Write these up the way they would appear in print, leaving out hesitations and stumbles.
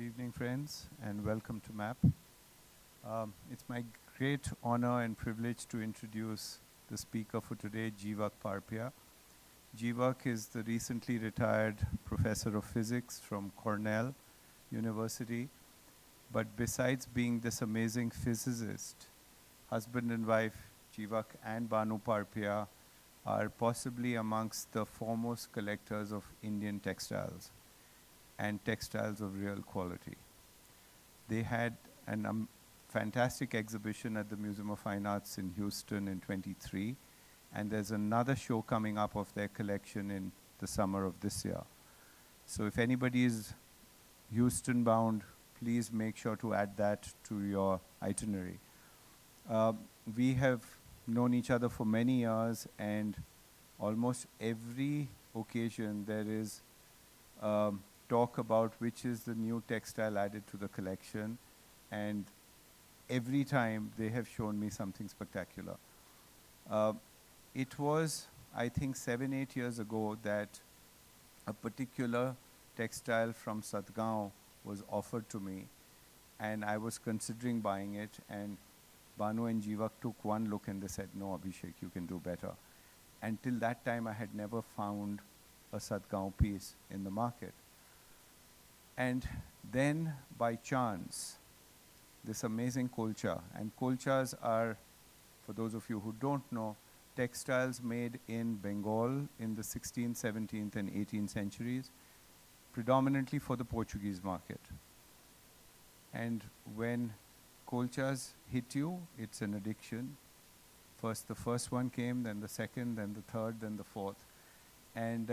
evening, friends, and welcome to MAP. It's my great honor and privilege to introduce the speaker for today, Jeevak Parpia. Jeevak is the recently retired professor of physics from Cornell University. But besides being this amazing physicist, husband and wife, Jeevak and Banu Parpia, are possibly amongst the foremost collectors of Indian textiles and textiles of real quality. They had a fantastic exhibition at the Museum of Fine Arts in Houston in '23, and there's another show coming up of their collection in the summer of this year. So if anybody is Houston bound, please make sure to add that to your itinerary. We have known each other for many years, and almost every occasion there is talk about which is the new textile added to the collection, and every time they have shown me something spectacular. It was, I think, 7, 8 years ago that a particular textile from Satgaon was offered to me, and I was considering buying it, and Banu and Jeevak took one look and they said, "No, Abhishek, you can do better." Until that time, I had never found a Satgaon piece in the market. And then, by chance, this amazing colcha, and colchas are, for those of you who don't know, textiles made in Bengal in the 16th, 17th, and 18th centuries, predominantly for the Portuguese market. And when colchas hit you, it's an addiction. First, the first one came, then the second, then the third, then the fourth. And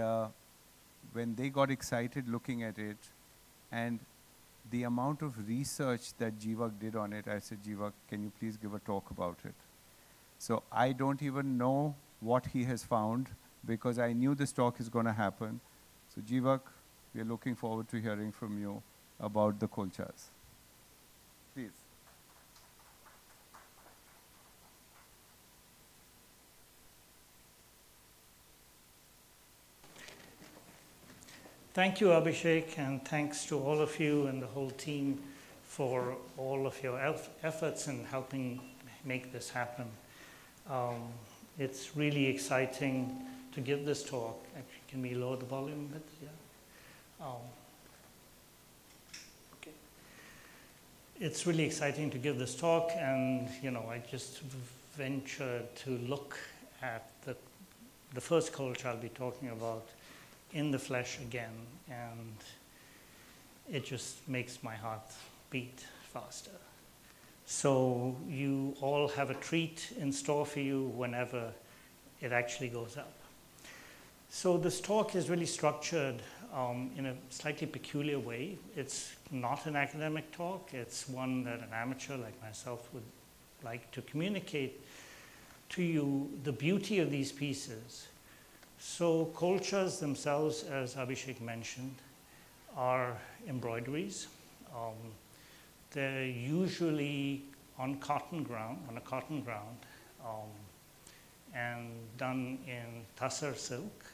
when they got excited looking at it, and the amount of research that Jeevak did on it, I said, "Jeevak, can you please give a talk about it?" So I don't even know what he has found, because I knew this talk is going to happen. So Jeevak, we are looking forward to hearing from you about the colchas. Please. Thank you, Abhishek, and thanks to all of you and the whole team for all of your efforts in helping make this happen. It's really exciting to give this talk. Actually, can we lower the volume a bit? Yeah. Okay. It's really exciting to give this talk, and I just ventured to look at the first culture I'll be talking about in the flesh again, and it just makes my heart beat faster. So you all have a treat in store for you whenever it actually goes up. So this talk is really structured in a slightly peculiar way. It's not an academic talk. It's one that an amateur like myself would like to communicate to you the beauty of these pieces. So colchas themselves, as Abhishek mentioned, are embroideries. They're usually on a cotton ground, and done in tussar silk.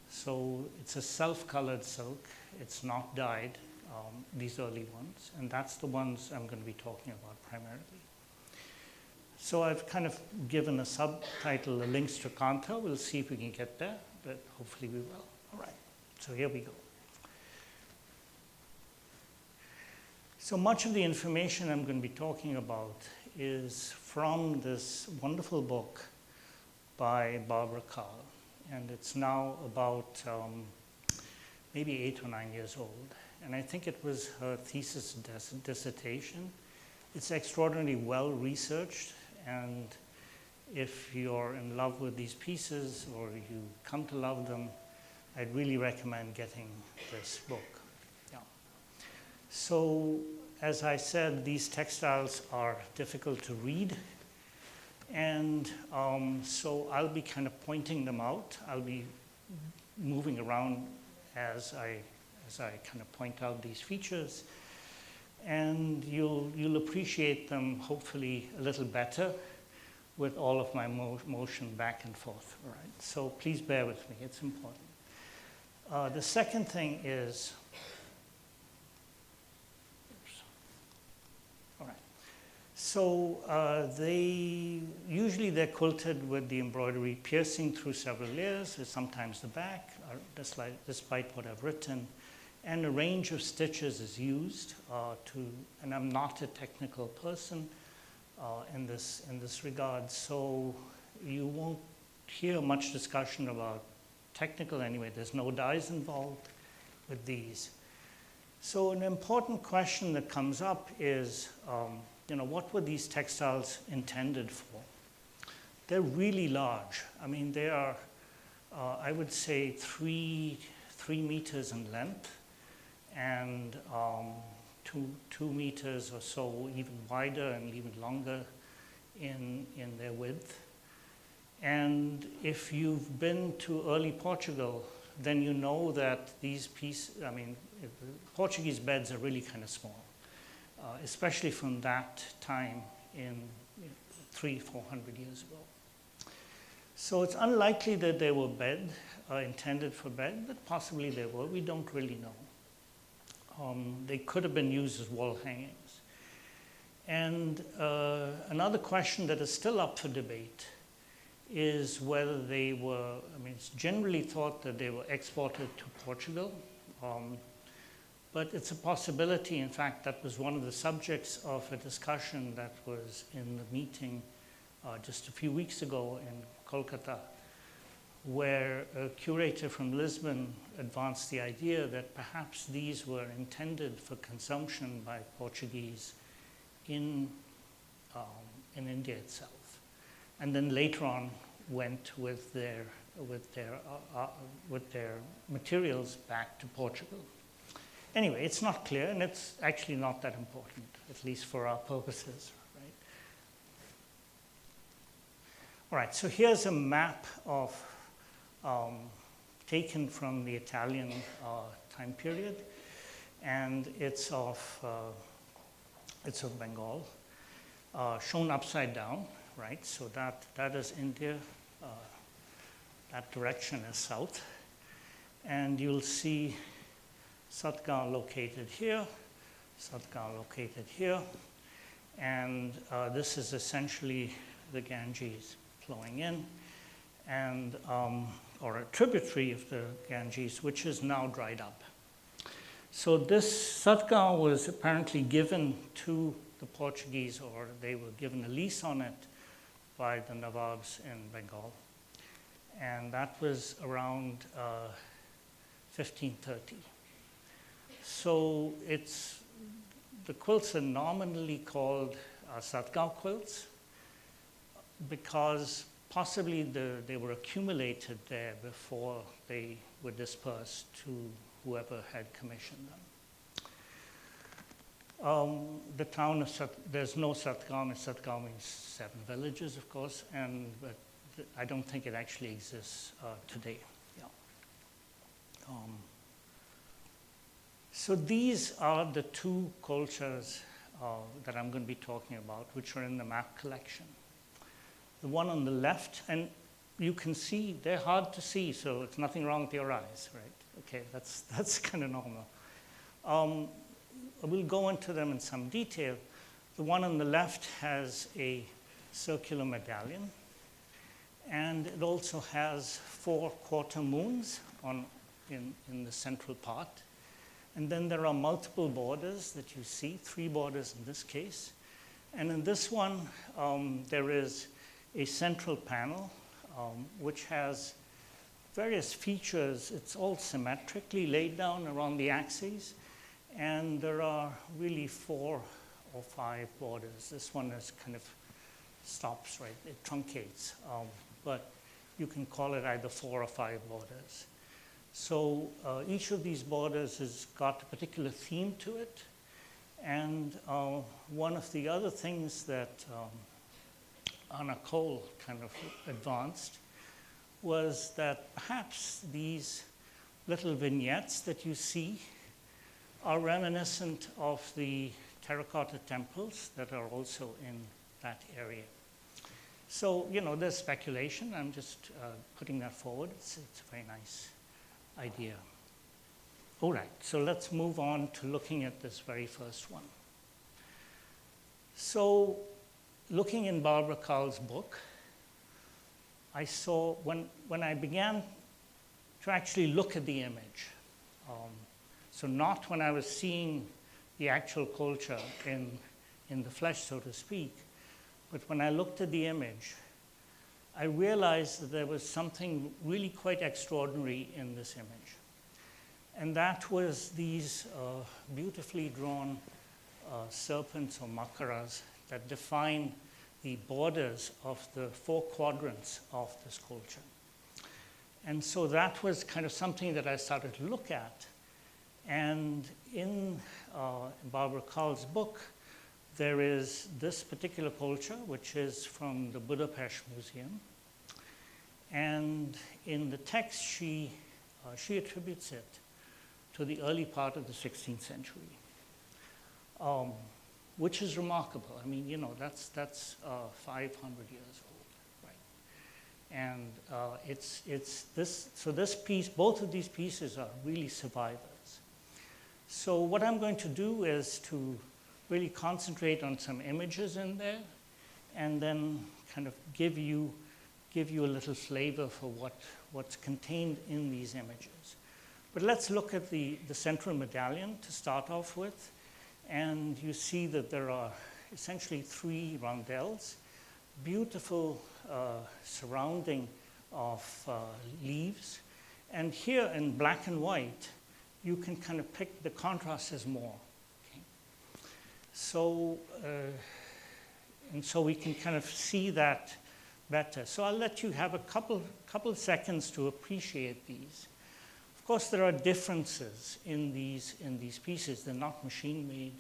So it's a self-colored silk. It's not dyed, these early ones, and that's the ones I'm going to be talking about primarily. So I've kind of given a subtitle, The Links to Kantha. We'll see if we can get there, but hopefully we will. All right, so here we go. So much of the information I'm going to be talking about is from this wonderful book by Barbara Carl, and it's now about maybe 8 or 9 years old. And I think it was her thesis dissertation. It's extraordinarily well researched, and if you're in love with these pieces or you come to love them, I'd really recommend getting this book. Yeah. So as I said, these textiles are difficult to read, and so I'll be kind of pointing them out. I'll be moving around as I kind of point out these features, and you'll appreciate them hopefully a little better with all of my motion back and forth. All right, so please bear with me, it's important. The second thing is So usually they're quilted with the embroidery piercing through several layers, sometimes the back, despite what I've written. And a range of stitches is used and I'm not a technical person in this regard, so you won't hear much discussion about technical anyway. There's no dyes involved with these. So an important question that comes up is, what were these textiles intended for? They're really large. I mean, they are, I would say, 3 meters in length and 2 meters or so, even wider and even longer in their width. And if you've been to early Portugal, then you know that these pieces, Portuguese beds are really kind of small, especially from that time in 300-400 years ago. So it's unlikely that they were intended for bed, but possibly they were. We don't really know. They could have been used as wall hangings. And another question that is still up for debate is whether they were, it's generally thought that they were exported to Portugal, but it's a possibility. In fact, that was one of the subjects of a discussion that was in the meeting just a few weeks ago in Kolkata, where a curator from Lisbon advanced the idea that perhaps these were intended for consumption by Portuguese in India itself, and then later on went with their materials back to Portugal. Anyway, it's not clear, and it's actually not that important, at least for our purposes, right? All right, so here's a map of taken from the Italian time period, and it's of Bengal, shown upside down, right? So that is India. That direction is south, and you'll see Satgaon located here, Satgaon located here, and this is essentially the Ganges flowing in, and or a tributary of the Ganges, which is now dried up. So this Satgaon was apparently given to the Portuguese, or they were given a lease on it by the Nawabs in Bengal. And that was around 1530. So the quilts are nominally called Satgaon quilts because possibly they were accumulated there before they were dispersed to whoever had commissioned them. The town of there's no Satgaon. Satgaon means 7 villages, of course, but I don't think it actually exists today. Yeah. So these are the 2 colchas that I'm going to be talking about, which are in the map collection. The one on the left, and you can see, they're hard to see, so it's nothing wrong with your eyes, right? Okay, that's kind of normal. We'll go into them in some detail. The one on the left has a circular medallion, and it also has 4 quarter moons in the central part. And then there are multiple borders that you see, 3 borders in this case. And in this one, there is a central panel, which has various features. It's all symmetrically laid down around the axes. And there are really 4 or 5 borders. This one is kind of stops, right? It truncates. But you can call it either 4 or 5 borders. So each of these borders has got a particular theme to it. And one of the other things that Anna Cole kind of advanced was that perhaps these little vignettes that you see are reminiscent of the terracotta temples that are also in that area. So, there's speculation. I'm just putting that forward. It's a very nice idea. All right, so let's move on to looking at this very first one. So looking in Barbara Carl's book, I saw, when I began to actually look at the image, so not when I was seeing the actual colcha in the flesh, so to speak, but when I looked at the image, I realized that there was something really quite extraordinary in this image. And that was these beautifully drawn serpents or makaras that define the borders of the 4 quadrants of this colcha. And so that was kind of something that I started to look at. And in Barbara Carl's book, there is this particular colcha, which is from the Budapest Museum. And in the text, she attributes it to the early part of the 16th century, which is remarkable. I mean, you know, that's 500 years old, right? And it's this. So this piece, both of these pieces are really survivors. So what I'm going to do is to really concentrate on some images in there, and then kind of give you a little flavor for what's contained in these images. But let's look at the central medallion to start off with. And you see that there are essentially 3 roundels, beautiful surrounding of leaves. And here in black and white, you can kind of pick the contrast as more. Okay? So, and so we can kind of see that better. So I'll let you have a couple of seconds to appreciate these. Of course, there are differences in these pieces. They're not machine-made.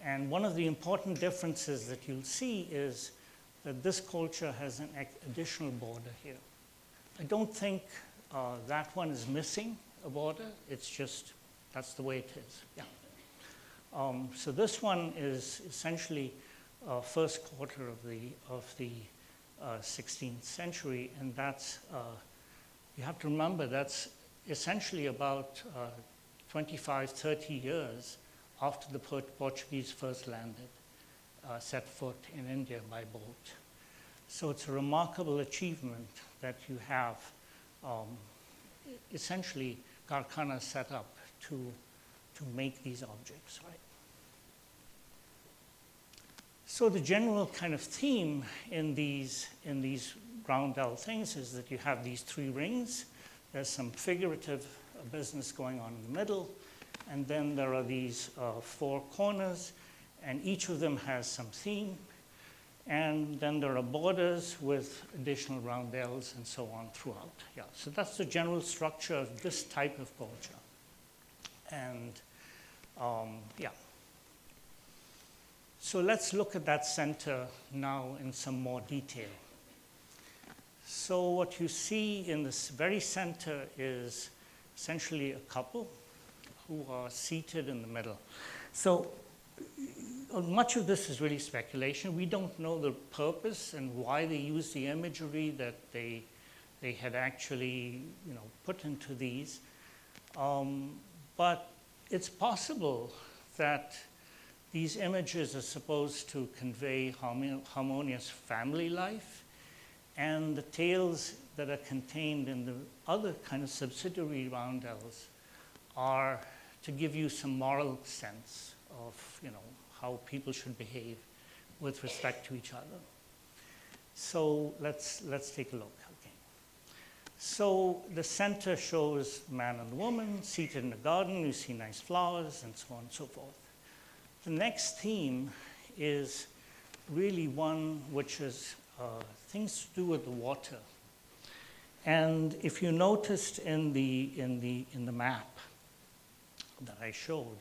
And one of the important differences that you'll see is that this colcha has an additional border here. I don't think that one is missing a border. It's just, that's the way it is. Yeah. So this one is essentially first quarter of the 16th century, and that's, you have to remember, that's essentially about 25, 30 years after the Portuguese first landed, set foot in India by boat. So it's a remarkable achievement that you have essentially Karkhana set up to make these objects, right? So the general kind of theme in these roundel things is that you have these 3 rings. There's some figurative business going on in the middle, and then there are these 4 corners, and each of them has some theme. And then there are borders with additional roundels and so on throughout. Yeah, so that's the general structure of this type of colcha. And yeah. So let's look at that center now in some more detail. So what you see in this very center is essentially a couple who are seated in the middle. So much of this is really speculation. We don't know the purpose and why they used the imagery that they had actually, you know, put into these. But it's possible that these images are supposed to convey harmonious family life, and the tales that are contained in the other kind of subsidiary roundels are to give you some moral sense of, you know, how people should behave with respect to each other. So let's take a look. Okay. So the center shows man and woman seated in a garden. You see nice flowers and so on and so forth. The next theme is really one which is things to do with the water. And if you noticed in the map that I showed,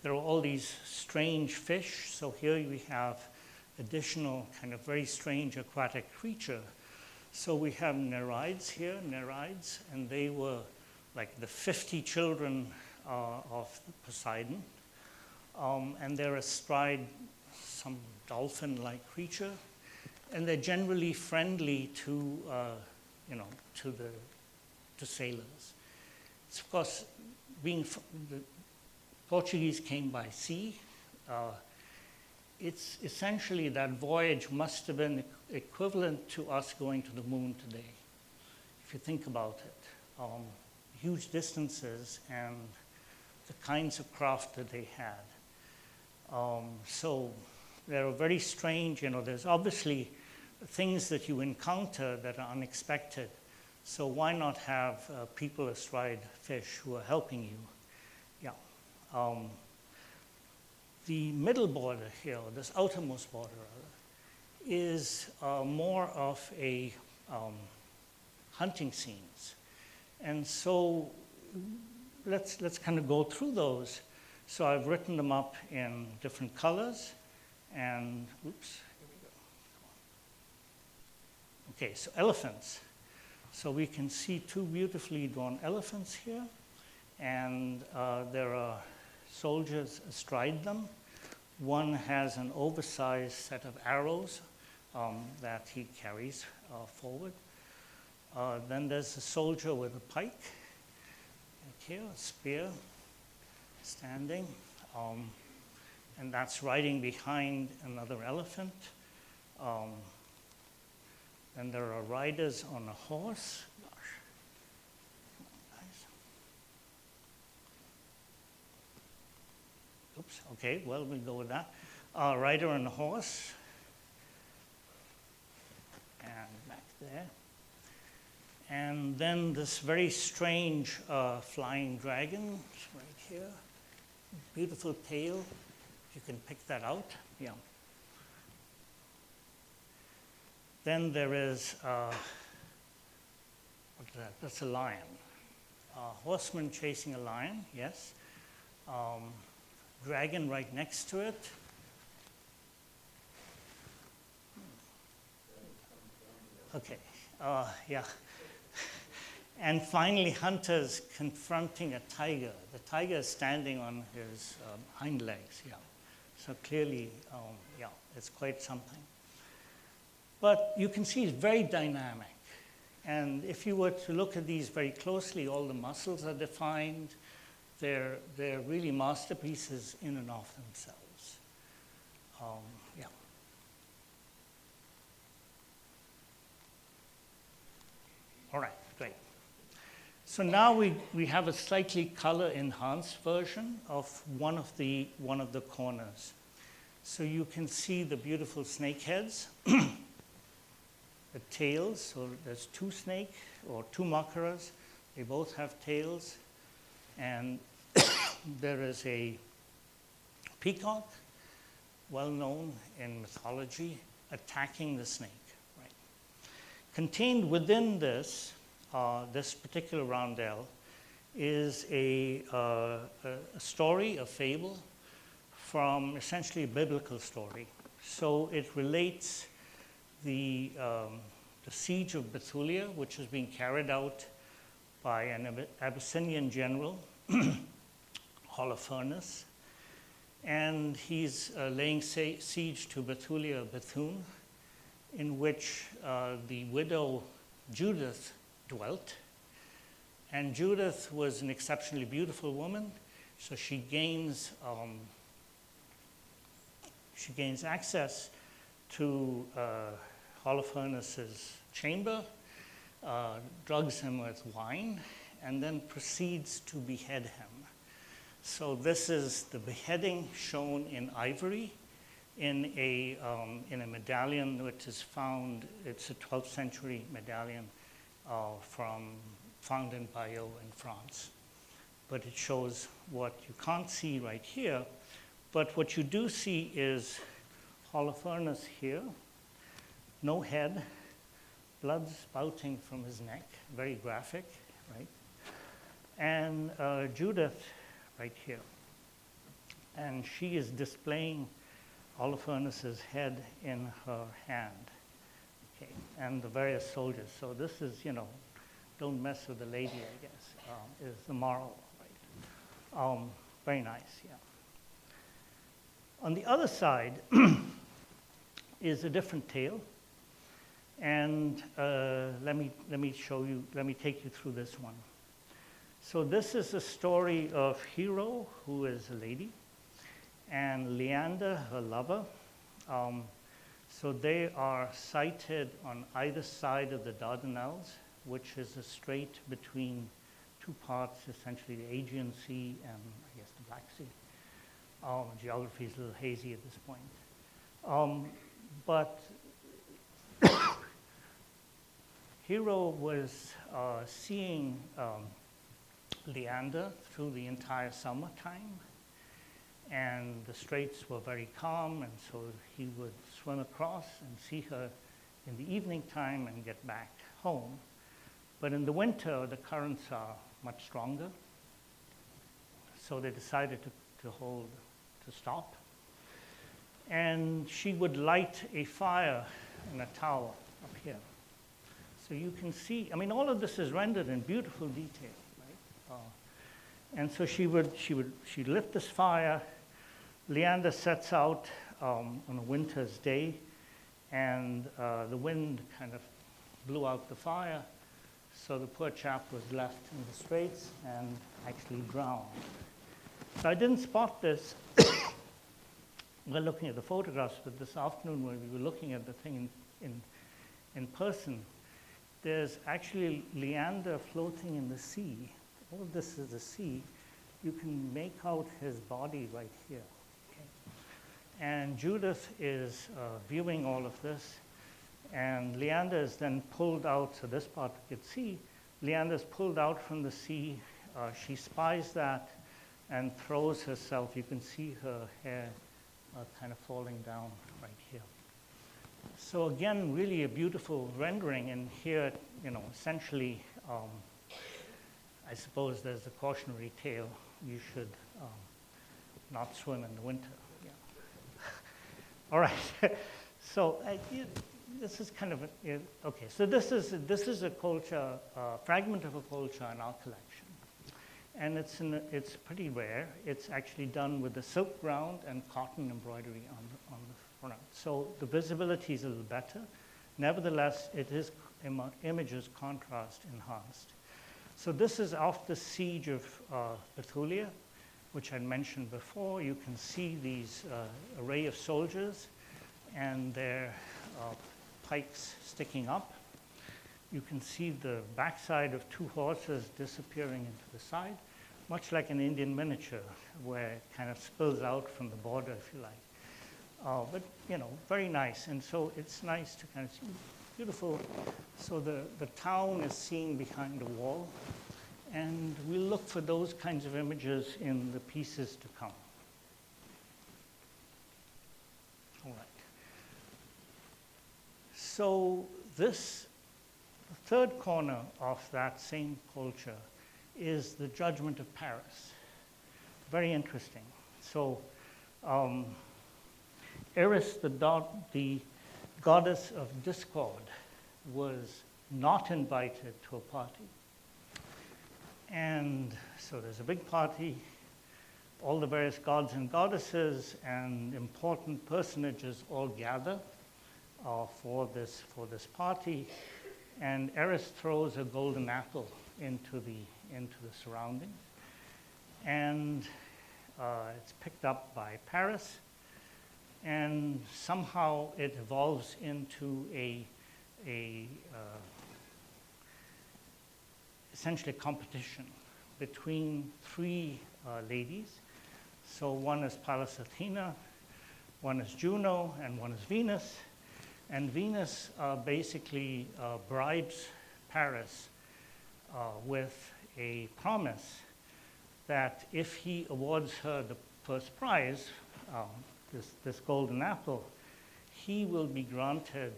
there are all these strange fish. So here we have additional kind of very strange aquatic creature. So we have Nereids here, Nereids, and they were like the 50 children of Poseidon. And they're astride some dolphin-like creature. And they're generally friendly to, you know, to sailors. It's, of course, being the Portuguese came by sea, it's essentially that voyage must have been equivalent to us going to the moon today, if you think about it. Huge distances and the kinds of craft that they had. So they're very strange, there's obviously things that you encounter that are unexpected. So why not have people astride fish who are helping you? Yeah. The middle border here, this outermost border, is more of a hunting scenes. And so let's kind of go through those. So I've written them up in different colors. And, oops, here we go. Okay, so elephants. So we can see two beautifully drawn elephants here. And there are soldiers astride them. One has an oversized set of arrows that he carries forward. Then there's a soldier with a pike, like here, a spear, standing. And that's riding behind another elephant. Then there are riders on a horse. Gosh. Come on, guys. Oops, okay, well, we'll go with that. Rider on a horse. And back there. And then this very strange flying dragon right here. Beautiful tail. You can pick that out. Yeah. Then there is, what's that? That's a lion. Horseman chasing a lion, yes. Dragon right next to it. Okay, yeah. And finally, hunters confronting a tiger. The tiger is standing on his hind legs, yeah. So clearly, yeah, it's quite something. But you can see it's very dynamic. And if you were to look at these very closely, all the muscles are defined. They're really masterpieces in and of themselves. Yeah. All right, great. So now we have a slightly color-enhanced version of one of the corners. So you can see the beautiful snake heads, the tails. So there's two snake or two makaras. They both have tails. And there is a peacock, well known in mythology, attacking the snake. Right. Contained within this, this particular roundel is a story, a fable, from essentially a biblical story. So it relates the siege of Bethulia, which is being carried out by an Abyssinian general, Holofernes, and he's laying siege to Bethulia, Bethune, in which the widow Judith dwelt. And Judith was an exceptionally beautiful woman, so she gains access to Holofernes' chamber, drugs him with wine, and then proceeds to behead him. So this is the beheading shown in ivory in a medallion which is found. It's a 12th century medallion found in Bayeux in France. But it shows what you can't see right here. But what you do see is Holofernes here, no head, blood spouting from his neck, very graphic, right? And Judith right here. And she is displaying Holofernes' head in her hand. Okay, and the various soldiers. So this is, don't mess with the lady, I guess, is the moral, right? Very nice, yeah. On the other side is a different tale. And let me take you through this one. So this is a story of Hero, who is a lady, and Leander, her lover, So they are sited on either side of the Dardanelles, which is a strait between two parts, essentially the Aegean Sea and, I guess, the Black Sea. Geography is a little hazy at this point. But Hero was seeing Leander through the entire summertime, and the straits were very calm, and so he would swim across and see her in the evening time and get back home. But in the winter, the currents are much stronger, so they decided to stop. And she would light a fire in a tower up here. So you can see, I mean, all of this is rendered in beautiful detail, right? And so she'd lift this fire. Leander sets out on a winter's day, and the wind kind of blew out the fire. So the poor chap was left in the straits and actually drowned. So I didn't spot this while looking at the photographs, but this afternoon when we were looking at the thing in person, there's actually Leander floating in the sea. All of this is the sea. You can make out his body right here. Okay? And Judith is viewing all of this, and Leander is then pulled out, so this part you could see. Leander's pulled out from the sea. She spies that and throws herself. You can see her hair kind of falling down right here. So again, really a beautiful rendering, and here, essentially, I suppose there's a cautionary tale. You should not swim in the winter. Yeah. All right. So this is kind of okay. So this is a colcha, fragment of a colcha in our collection, and it's pretty rare. It's actually done with the silk ground and cotton embroidery on the front. So the visibility is a little better. Nevertheless, it is images contrast enhanced. So this is after the siege of Bethulia, which I mentioned before. You can see these array of soldiers and their pikes sticking up. You can see the backside of two horses disappearing into the side, much like an Indian miniature, where it kind of spills out from the border, if you like. But, very nice. And so it's nice to kind of see, beautiful. So the town is seen behind the wall. And we'll look for those kinds of images in the pieces to come. All right. So this third corner of that same culture is the Judgment of Paris. Very interesting. So Eris, the goddess of discord, was not invited to a party. And so there's a big party. All the various gods and goddesses and important personages all gather for this party. And Eris throws a golden apple into the surroundings. And it's picked up by Paris. And somehow it evolves into essentially a competition between three ladies. So one is Pallas Athena, one is Juno, and one is Venus. And Venus basically bribes Paris with a promise that if he awards her the first prize, this golden apple, he will be granted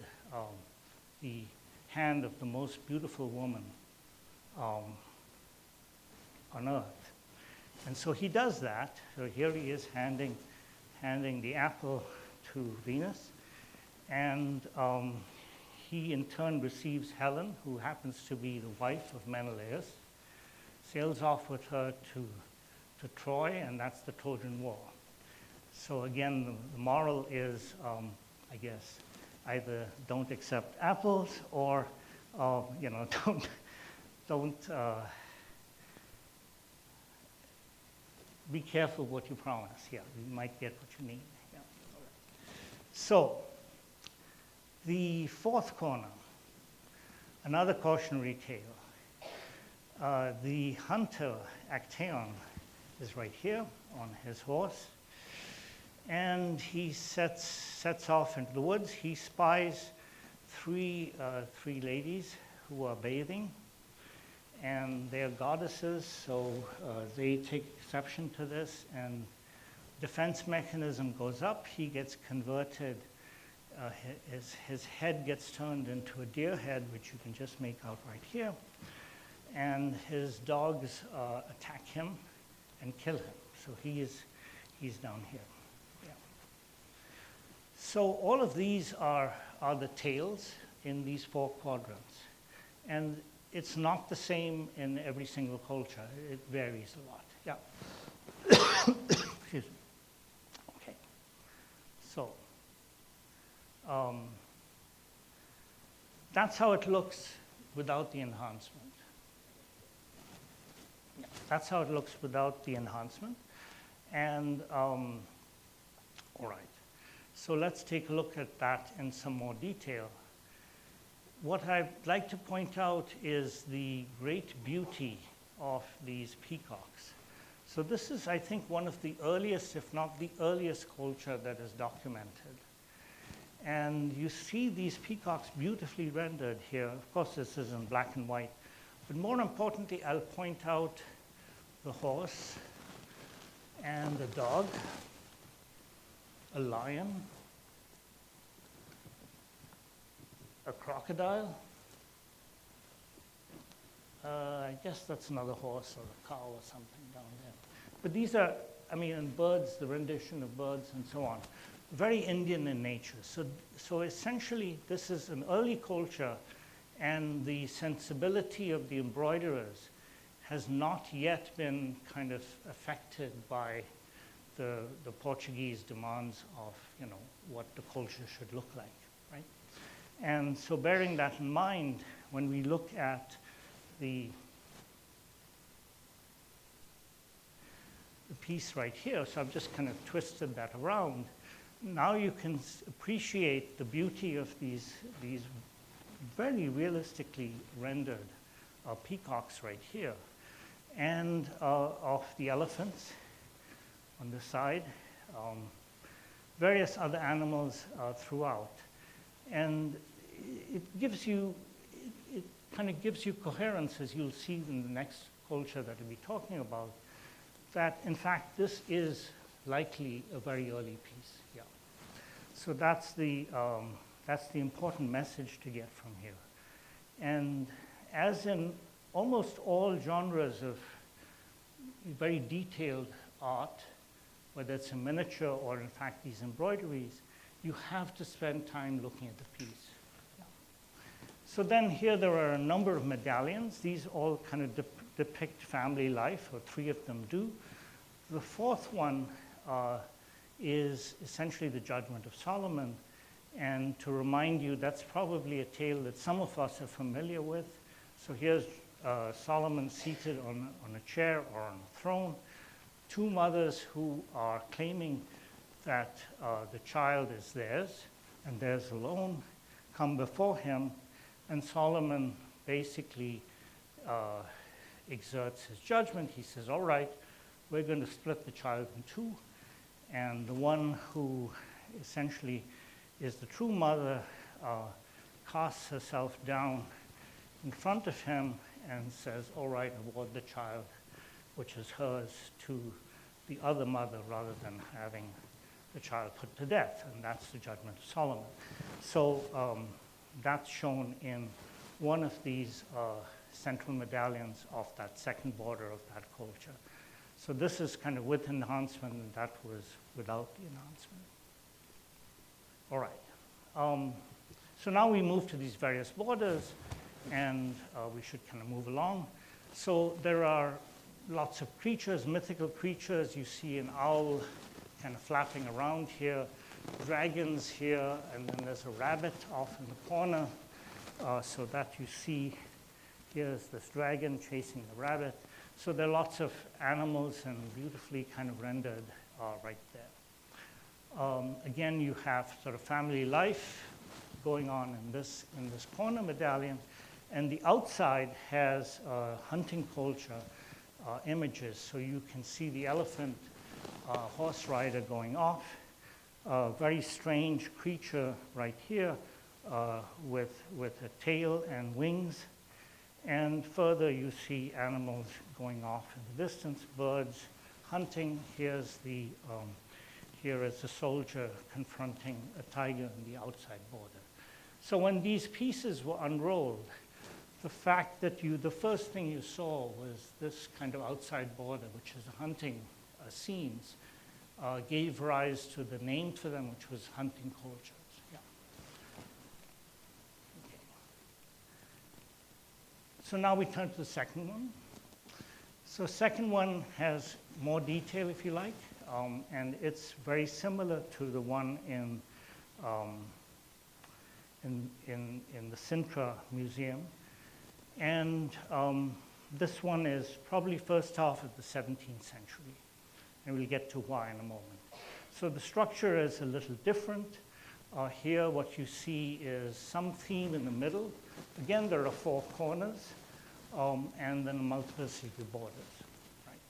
the hand of the most beautiful woman on earth. And so he does that. So here he is handing the apple to Venus. And he in turn receives Helen, who happens to be the wife of Menelaus, sails off with her to Troy, and that's the Trojan War. So again, the moral is, I guess, either don't accept apples or, don't be careful what you promise. Yeah, you might get what you need. Yeah. So, the fourth corner, another cautionary tale. The hunter, Actaeon, is right here on his horse, and he sets off into the woods. He spies three ladies who are bathing, and they're goddesses, so they take exception to this, and defense mechanism goes up. He gets converted. His head gets turned into a deer head, which you can just make out right here, and his dogs attack him and kill him. So he's down here. Yeah. So all of these are the tales in these four quadrants, and it's not the same in every single culture. It varies a lot. Yeah. Excuse me. Okay. So that's how it looks without the enhancement. Yeah, that's how it looks without the enhancement. And all right. So let's take a look at that in some more detail. What I'd like to point out is the great beauty of these peacocks. So this is, I think, one of the earliest, if not the earliest culture that is documented. And you see these peacocks beautifully rendered here. Of course, this is in black and white. But more importantly, I'll point out the horse and the dog, a lion, a crocodile. I guess that's another horse or a cow or something down there. But these are, I mean, and birds, the rendition of birds and so on, very Indian in nature. So essentially, this is an early culture, and the sensibility of the embroiderers has not yet been kind of affected by the Portuguese demands of, you know, what the culture should look like, right? And so bearing that in mind, when we look at the piece right here, so I've just kind of twisted that around. Now you can appreciate the beauty of these very realistically rendered peacocks right here, and of the elephants on the side, various other animals throughout. And it gives you, it kind of gives you coherence, as you'll see in the next culture that we'll be talking about, that in fact this is likely a very early piece. Yeah. So that's the important message to get from here. And as in almost all genres of very detailed art, whether it's a miniature or in fact these embroideries, you have to spend time looking at the piece. Yeah. So then here there are a number of medallions. These all kind of depict family life, or three of them do. The fourth one is essentially the Judgment of Solomon. And to remind you, that's probably a tale that some of us are familiar with. So here's Solomon seated on a chair or on a throne. Two mothers who are claiming that the child is theirs and theirs alone come before him, and Solomon basically exerts his judgment. He says, all right, we're going to split the child in two, and the one who essentially is the true mother casts herself down in front of him and says, all right, award the child, which is hers, to the other mother rather than having the child put to death, and that's the Judgment of Solomon. So that's shown in one of these central medallions of that second border of that culture. So this is kind of with enhancement, and that was without the enhancement. All right. So now we move to these various borders, and we should kind of move along. So there are lots of creatures, mythical creatures. You see an owl kind of flapping around here, dragons here, and then there's a rabbit off in the corner. So that you see, here's this dragon chasing the rabbit. So there are lots of animals and beautifully kind of rendered right there. Again, you have sort of family life going on in this corner medallion. And the outside has hunting culture images. So you can see the elephant horse rider going off. A very strange creature right here with a tail and wings. And further, you see animals going off in the distance, birds hunting. Here is the soldier confronting a tiger in the outside border. So when these pieces were unrolled, the fact that the first thing you saw was this kind of outside border, which is hunting scenes, gave rise to the name for them, which was hunting cultures. Yeah. Okay. So now we turn to the second one. So second one has more detail, if you like, and it's very similar to the one in the Sintra Museum. And this one is probably first half of the 17th century. And we'll get to why in a moment. So the structure is a little different. Here what you see is some theme in the middle. Again, there are 4 corners, and then a multiplicity of borders. Right?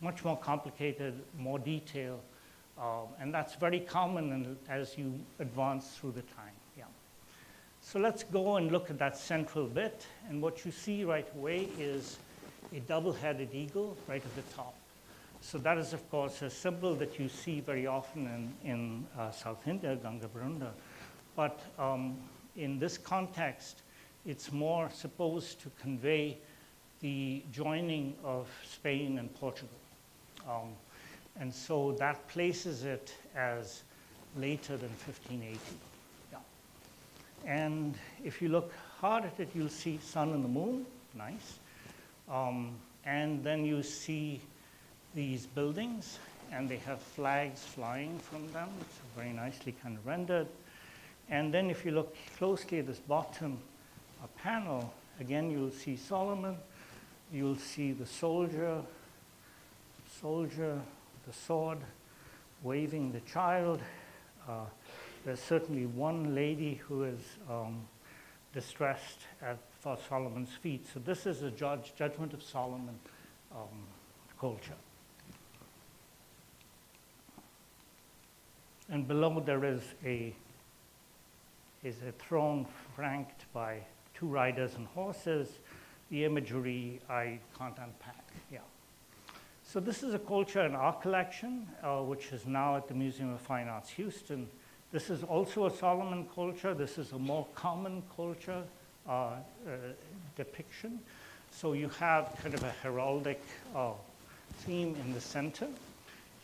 Much more complicated, more detail, and that's very common as you advance through the time. Yeah. So let's go and look at that central bit, and what you see right away is a double-headed eagle right at the top. So that is, of course, a symbol that you see very often in South India, Ganga Brunda. But in this context, it's more supposed to convey the joining of Spain and Portugal. And so that places it as later than 1580. Yeah. And if you look hard at it, you'll see sun and the moon, nice. And then you see these buildings, and they have flags flying from them. It's very nicely kind of rendered. And then if you look closely at this bottom panel, again, you'll see Solomon. You'll see the soldier with the sword, waving the child. There's certainly one lady who is distressed for Solomon's feet. So this is a judgment of Solomon culture. And below there is a throne flanked by 2 riders and horses. The imagery I can't unpack. Yeah. So this is a culture in our collection, which is now at the Museum of Fine Arts, Houston. This is also a Solomon culture. This is a more common culture depiction. So you have kind of a heraldic theme in the center.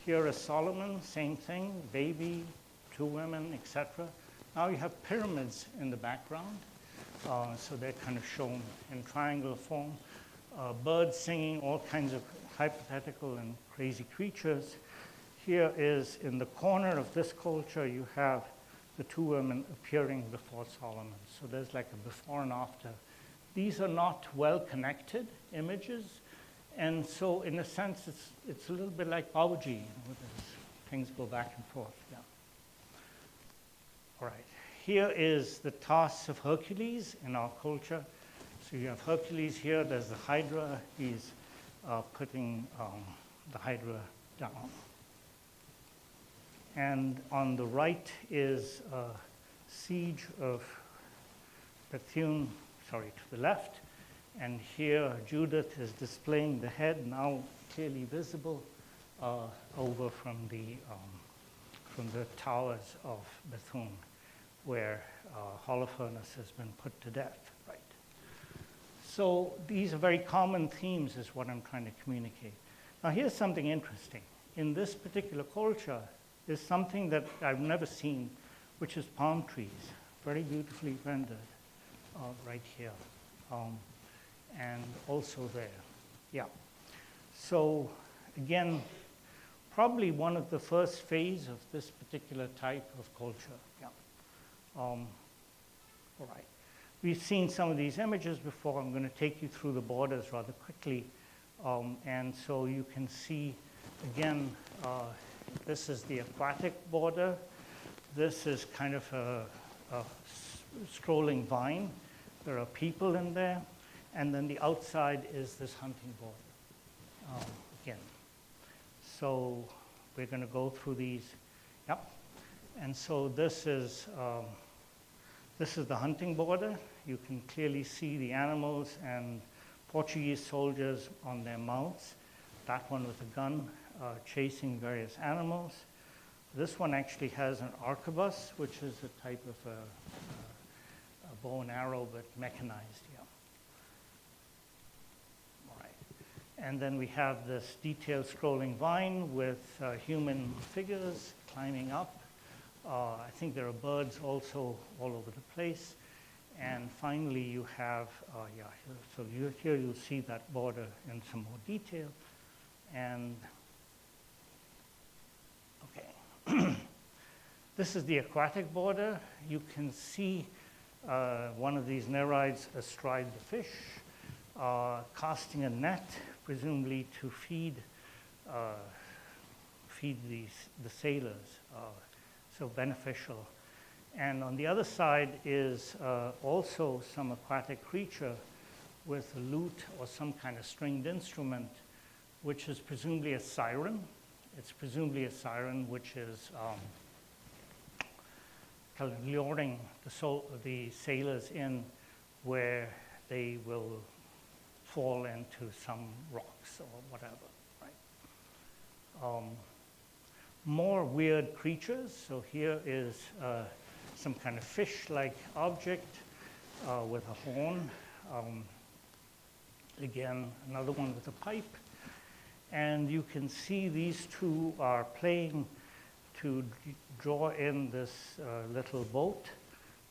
Here is Solomon, same thing, baby, 2 women, etc. Now you have pyramids in the background. So they're kind of shown in triangular form. Birds singing, all kinds of hypothetical and crazy creatures. Here is, in the corner of this culture, you have the 2 women appearing before Solomon. So there's like a before and after. These are not well-connected images. And so, in a sense, it's a little bit like Babaji. Things go back and forth. Yeah. All right. Here is the task of Hercules in our culture. So you have Hercules here. There's the Hydra. He's putting the Hydra down. And on the right is a siege of Bethune, to the left. And here Judith is displaying the head, now clearly visible, over from the towers of Bethune, where Holofernes has been put to death. Right. So these are very common themes, is what I'm trying to communicate. Now here's something interesting. In this particular culture, there's something that I've never seen, which is palm trees, very beautifully rendered right here, and also there. Yeah. So again, probably one of the first phase of this particular type of culture. Yeah. All right. We've seen some of these images before. I'm going to take you through the borders rather quickly. And so you can see Again, this is the aquatic border. This is kind of a scrolling vine. There are people in there. And then the outside is this hunting border again. So we're going to go through these. Yep. And so this is the hunting border. You can clearly see the animals and Portuguese soldiers on their mounts. That one with a gun chasing various animals. This one actually has an arquebus, which is a type of a bow and arrow, but mechanized. Yeah. All right. And then we have this detailed scrolling vine with human figures climbing up. I think there are birds also all over the place. And finally, you have, so here you'll see that border in some more detail. And, okay. This is the aquatic border. You can see one of these nereids astride the fish, casting a net, presumably to feed the sailors. So beneficial. And on the other side is also some aquatic creature with a lute or some kind of stringed instrument, which is presumably a siren. It's presumably a siren which is kind of luring the sailors in where they will fall into some rocks or whatever, right? More weird creatures. So here is some kind of fish-like object with a horn. Again, another one with a pipe. And you can see these two are playing to draw in this little boat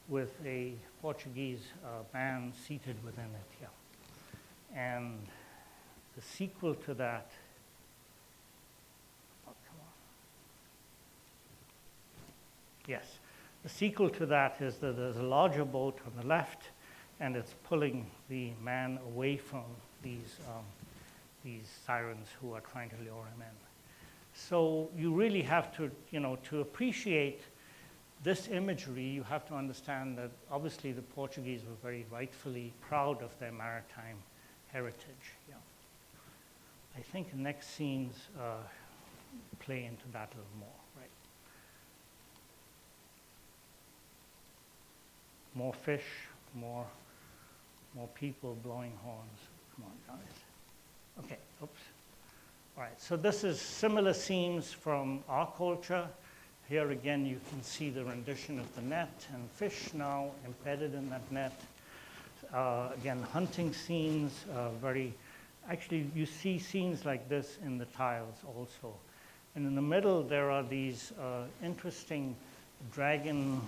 with a Portuguese man seated within it. Yeah. And the sequel to that, yes. The sequel to that is that there's a larger boat on the left, and it's pulling the man away from these sirens who are trying to lure him in. So you really have to, to appreciate this imagery, you have to understand that obviously the Portuguese were very rightfully proud of their maritime heritage. Yeah. I think the next scenes play into that a little more. More fish, more people blowing horns. Come on, guys. Okay, oops. All right, so this is similar scenes from our culture. Here again, you can see the rendition of the net and fish now embedded in that net. Again, hunting scenes, actually you see scenes like this in the tiles also. And in the middle, there are these interesting dragon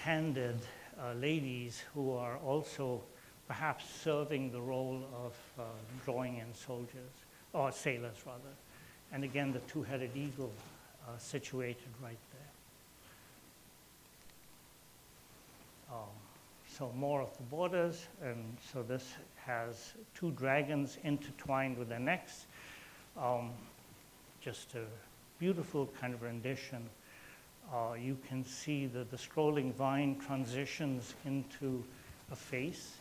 handed ladies who are also perhaps serving the role of drawing in soldiers, or sailors rather. And again, the two-headed eagle situated right there. So more of the borders, and so this has two dragons intertwined with their necks. Just a beautiful kind of rendition. You can see that the scrolling vine transitions into a face,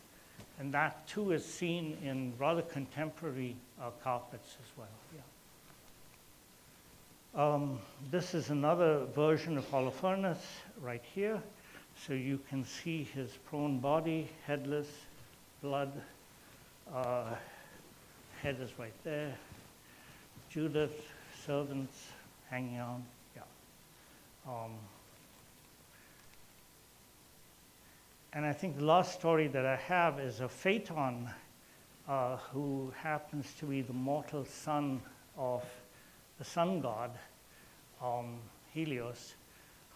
and that too is seen in rather contemporary carpets as well. Yeah. This is another version of Holofernes right here. So you can see his prone body, headless, blood. Head is right there. Judith, servants hanging on. And I think the last story that I have is of Phaeton, who happens to be the mortal son of the sun god, Helios,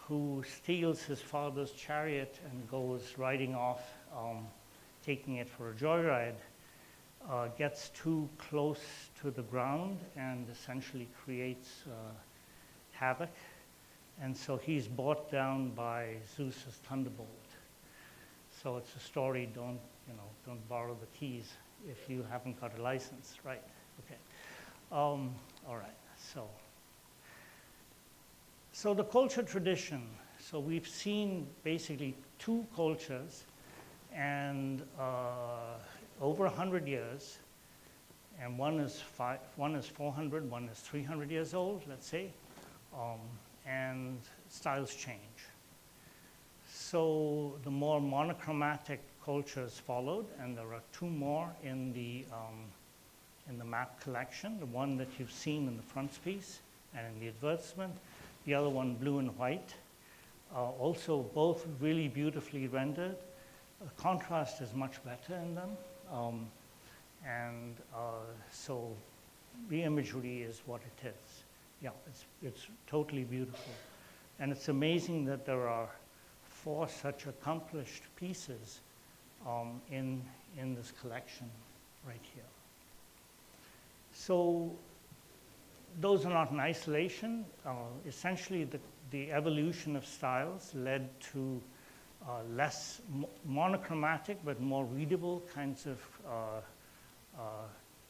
who steals his father's chariot and goes riding off, taking it for a joyride, gets too close to the ground and essentially creates havoc. And so he's brought down by Zeus's thunderbolt. So it's a story, don't borrow the keys if you haven't got a license, right? Okay. All right, so the culture tradition. So we've seen basically two cultures, and over 100 years, and one is 400, one is 300 years old, let's say, and styles change. So the more monochromatic cultures followed, and there are two more in the map collection, the one that you've seen in the frontispiece and in the advertisement, the other one blue and white. Also both really beautifully rendered. The contrast is much better in them. So the imagery is what it is. Yeah, it's totally beautiful. And it's amazing that there are 4 such accomplished pieces in this collection right here. So those are not in isolation. Essentially, the evolution of styles led to less monochromatic but more readable kinds of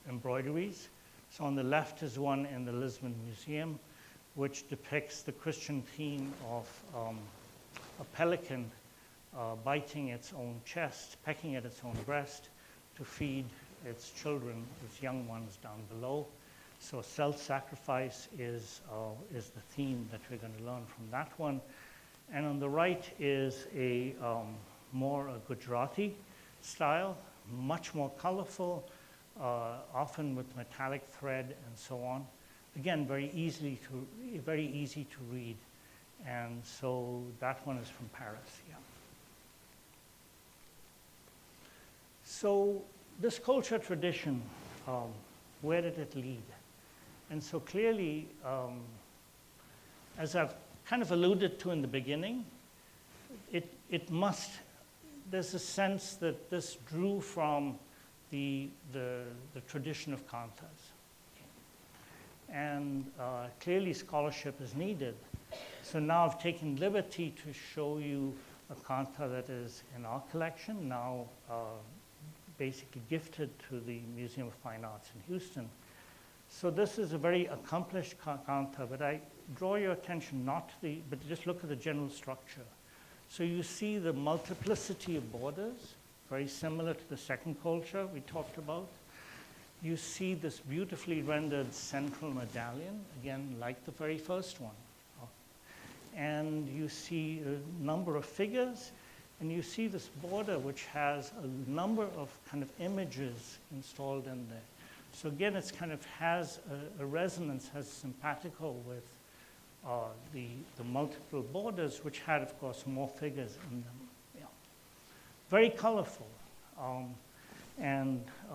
embroideries. So on the left is one in the Lisbon Museum, which depicts the Christian theme of a pelican biting its own chest, pecking at its own breast to feed its children, its young ones down below. So self-sacrifice is the theme that we're going to learn from that one. And on the right is a more a Gujarati style, much more colorful, often with metallic thread and so on. Again, very easy to read. And so that one is from Paris, yeah. So this culture tradition, where did it lead? And so clearly, as I've kind of alluded to in the beginning, there's a sense that this drew from the tradition of kanthas. And clearly scholarship is needed. So now I've taken liberty to show you a kantha that is in our collection, now basically gifted to the Museum of Fine Arts in Houston. So this is a very accomplished kantha, but I draw your attention but just look at the general structure. So you see the multiplicity of borders, very similar to the second culture we talked about. You see this beautifully rendered central medallion, again, like the very first one. And you see a number of figures, and you see this border which has a number of kind of images installed in there. So again, it's kind of has a resonance, has simpatico with the multiple borders, which had, of course, more figures in them. Yeah. Very colorful.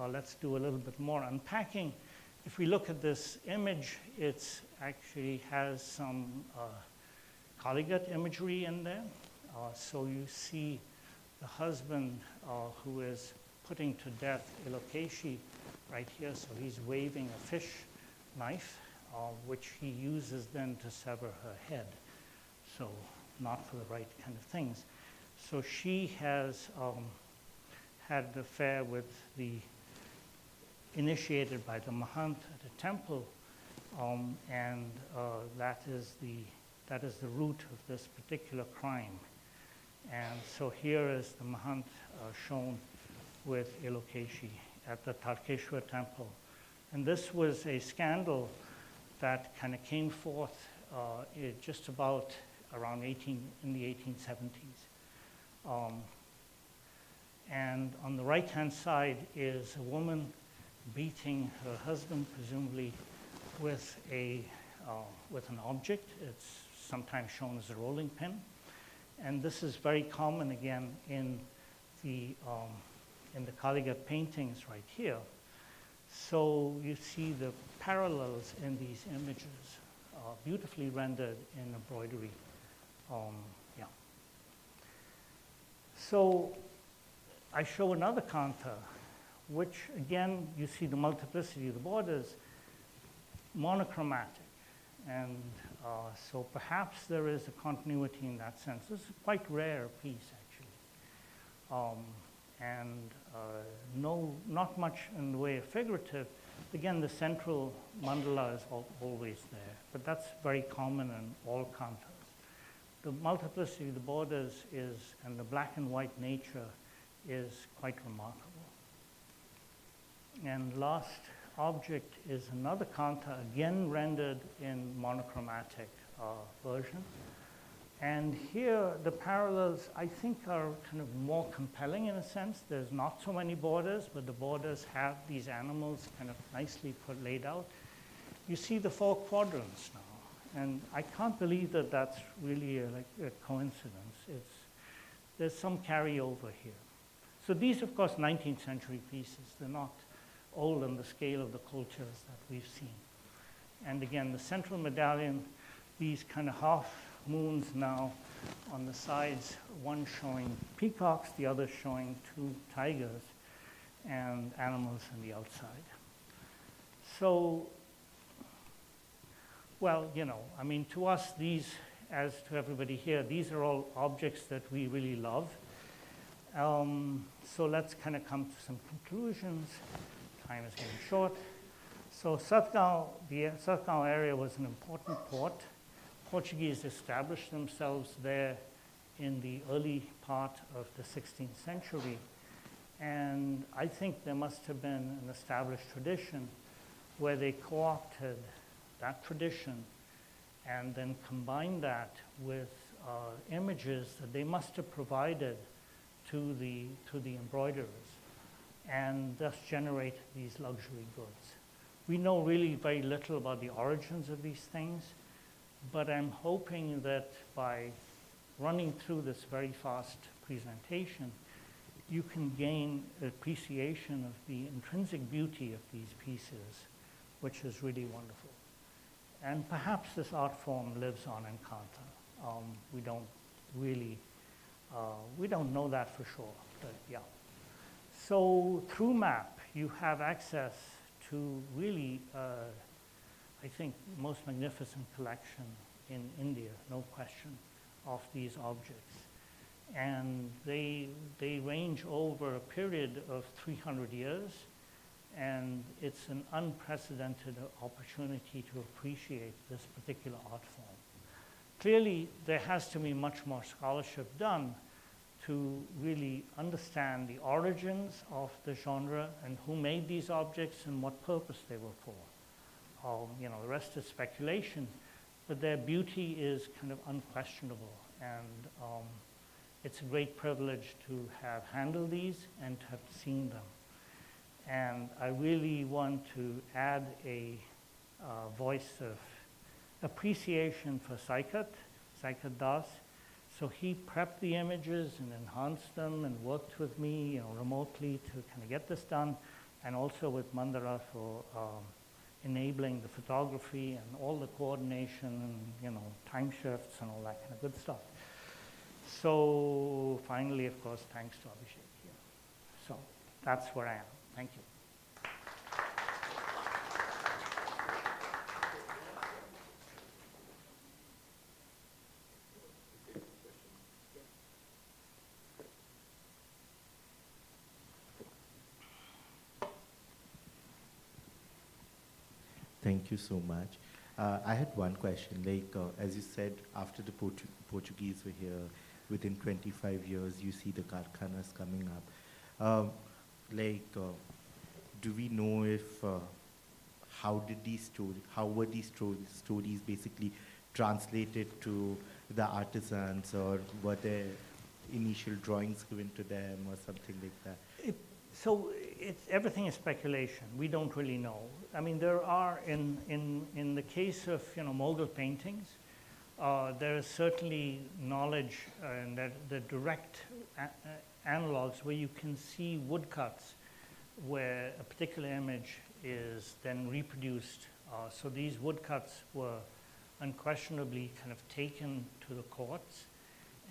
Let's do a little bit more unpacking. If we look at this image, it actually has some Kaligat imagery in there. So you see the husband who is putting to death Ilokeshi right here. So he's waving a fish knife, which he uses then to sever her head. So not for the right kind of things. So she has had an affair with initiated by the Mahant at a temple, that is the root of this particular crime. And so here is the Mahant shown with Ilokeshi at the Tarkeshwar temple. And this was a scandal that kind of came forth just about around in the 1870s. And on the right-hand side is a woman beating her husband, presumably with an object. It's sometimes shown as a rolling pin. And this is very common, again, in the Kaligat paintings right here. So you see the parallels in these images, beautifully rendered in embroidery. Yeah. So I show another kantha, which again, you see the multiplicity of the borders, monochromatic. And so perhaps there is a continuity in that sense. This is a quite rare piece, actually. Not much in the way of figurative, Again, the central mandala is always there, but that's very common in all kantas. The multiplicity of the borders and the black and white nature is quite remarkable. And last object is another kanta, again rendered in monochromatic version. And here, the parallels, I think, are kind of more compelling in a sense. There's not so many borders, but the borders have these animals kind of nicely laid out. You see the 4 quadrants now, and I can't believe that that's really like a coincidence. There's some carryover here. So these, of course, 19th century pieces. They're not old on the scale of the Colchas that we've seen. And again, the central medallion, these kind of half moons now on the sides, one showing peacocks, the other showing 2 tigers, and animals on the outside. So, well, you know, I mean, to us, these, as to everybody here, these are all objects that we really love. So let's kind of come to some conclusions. Time is getting short. So Satgao, the Satgao area was an important port. Portuguese established themselves there in the early part of the 16th century. And I think there must have been an established tradition where they co-opted that tradition and then combined that with images that they must have provided to the embroiderers, and thus generate these luxury goods. We know really very little about the origins of these things, but I'm hoping that by running through this very fast presentation, you can gain appreciation of the intrinsic beauty of these pieces, which is really wonderful. And perhaps this art form lives on in Kanta. We don't really, we don't know that for sure, but yeah. So through MAP, you have access to really, I think, the most magnificent collection in India, no question, of these objects. And they range over a period of 300 years, and it's an unprecedented opportunity to appreciate this particular art form. Clearly, there has to be much more scholarship done to really understand the origins of the genre and who made these objects and what purpose they were for. You know, the rest is speculation, but their beauty is kind of unquestionable, and it's a great privilege to have handled these and to have seen them. And I really want to add a voice of appreciation for Saikat Das. So he prepped the images and enhanced them and worked with me, you know, remotely to kind of get this done, and also with Mandara for enabling the photography and all the coordination and, you know, time shifts and all that kind of good stuff. So finally, of course, thanks to Abhishek here. So that's where I am. Thank you. Thank you so much. I had one question. Like, as you said, after the Portuguese were here, within 25 years, you see the karkhanas coming up. Do we know if, how were these stories basically translated to the artisans, or were there initial drawings given to them or something like that? So everything is speculation. We don't really know. I mean, there are, in the case of, you know, Mughal paintings, there is certainly knowledge and the direct analogs where you can see woodcuts where a particular image is then reproduced. So these woodcuts were unquestionably kind of taken to the courts,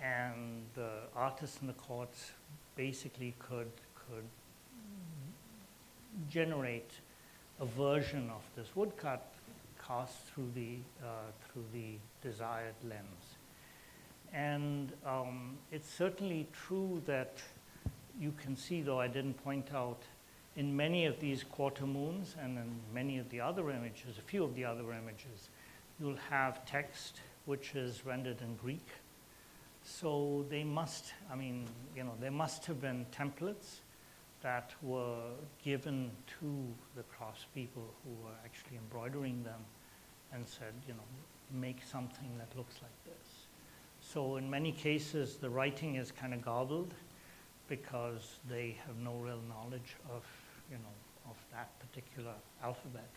and the artists in the courts basically could generate a version of this woodcut cast through the desired lens. And it's certainly true that you can see, though I didn't point out, in many of these quarter moons and in many of the other images, a few of the other images, you'll have text which is rendered in Greek. So they must, I mean, you know, there must have been templates that were given to the craftspeople who were actually embroidering them and said, you know, make something that looks like this. So in many cases, the writing is kind of garbled because they have no real knowledge of, you know, of that particular alphabet,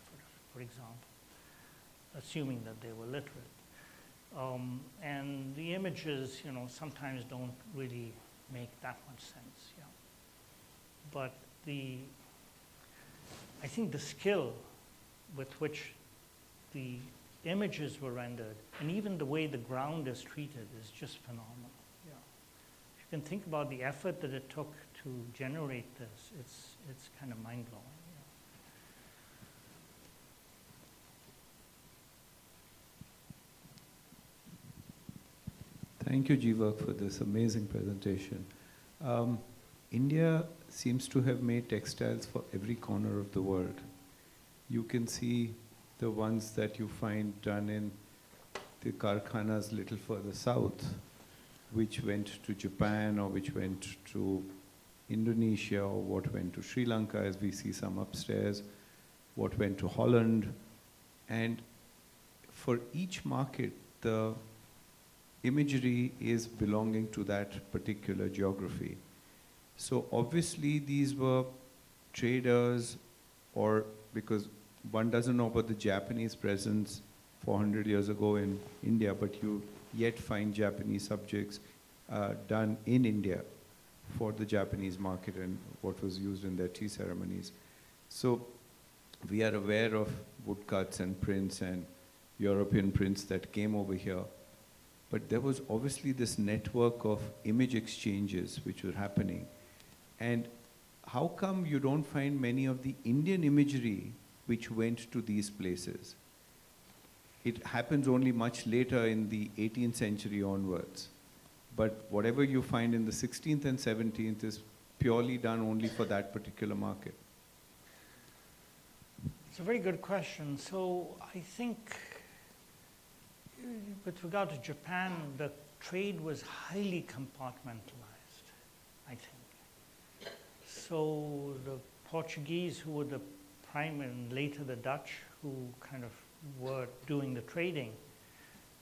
for example, assuming that they were literate. And the images, you know, sometimes don't really make that much sense, yeah. But I think the skill with which the images were rendered, and even the way the ground is treated, is just phenomenal. Yeah. If you can think about the effort that it took to generate this, it's kind of mind-blowing. Thank you, Jeevak, for this amazing presentation. India seems to have made textiles for every corner of the world. You can see the ones that you find done in the karkhanas little further south, which went to Japan or which went to Indonesia or what went to Sri Lanka, as we see some upstairs, what went to Holland. And for each market, the imagery is belonging to that particular geography. So obviously these were traders, or because one doesn't know about the Japanese presence 400 years ago in India, but you yet find Japanese subjects done in India for the Japanese market and what was used in their tea ceremonies. So we are aware of woodcuts and prints and European prints that came over here. But there was obviously this network of image exchanges which were happening. And how come you don't find many of the Indian imagery which went to these places? It happens only much later in the 18th century onwards. But whatever you find in the 16th and 17th is purely done only for that particular market. It's a very good question. So I think with regard to Japan, the trade was highly compartmentalized, I think. So the Portuguese, who were the prime, and later the Dutch, who kind of were doing the trading,